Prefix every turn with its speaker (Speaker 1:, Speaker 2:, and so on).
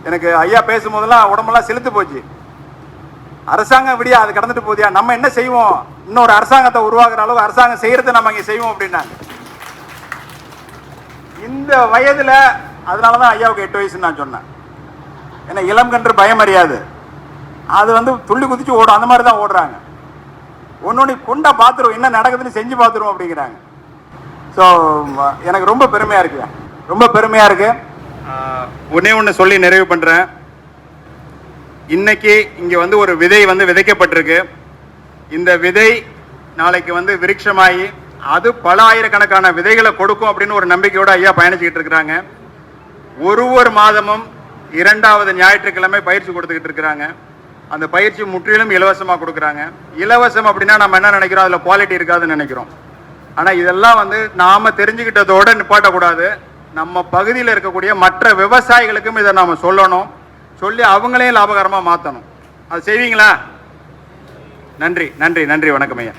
Speaker 1: எனக்கு ஐயா பேசும்போதெல்லாம் உடம்பெல்லாம் செலுத்து போச்சு. அரசாங்கம் விடியா அது கடந்துட்டு போதியா, நம்ம என்ன செய்வோம், இன்னொரு அரசாங்கத்தை உருவாக்குற அளவு அரசாங்கம் செய்யறதை நம்ம இங்கே செய்வோம் அப்படின்னாங்க. இந்த வயதுல அதனாலதான் ஐயாவுக்கு 8 வயசுன்னு நான் சொன்னேன். ஏன்னா இளம் கன்று பயம் அறியாது, அது வந்து துள்ளி குதிச்சு ஓடும், அந்த மாதிரி தான் ஓடுறாங்க. ஒன்னொன்னு கொண்டா பார்த்துருவோம், என்ன நடக்குதுன்னு செஞ்சு பார்த்துருவோம் அப்படிங்கிறாங்க. ஸோ எனக்கு ரொம்ப பெருமையா இருக்கு, ரொம்ப பெருமையா இருக்கு. ஒன்னே ஒன்று சொல்லி நிறைவு பண்றேன். இன்னைக்கு இங்க வந்து ஒரு விதை வந்து விதைக்கப்பட்டிருக்கு. இந்த விதை நாளைக்கு வந்து விருட்சமாயி அது பல ஆயிரக்கணக்கான விதைகளை கொடுக்கும் அப்படின்னு ஒரு நம்பிக்கையோட ஐயா பயணிச்சுக்கிட்டு இருக்கிறாங்க. ஒரு மாதமும் 2வது ஞாயிற்றுக்கிழமை பயிற்சி கொடுத்துக்கிட்டு இருக்கிறாங்க. அந்த பயிற்சி முற்றிலும் இலவசமாக கொடுக்குறாங்க. இலவசம் அப்படின்னா நம்ம என்ன நினைக்கிறோம், அதில் குவாலிட்டி இருக்காதுன்னு நினைக்கிறோம். ஆனால் இதெல்லாம் வந்து நாம தெரிஞ்சுக்கிட்டதோட நிப்பாட்டக்கூடாது. நம்ம பகுதியில் இருக்கக்கூடிய மற்ற விவசாயிகளுக்கும் இதை நாம் சொல்லணும், சொல்லி அவங்களையும் லாபகரமாக மாற்றணும். அது செய்வீங்களா? நன்றி நன்றி நன்றி, வணக்கம் ஐயா.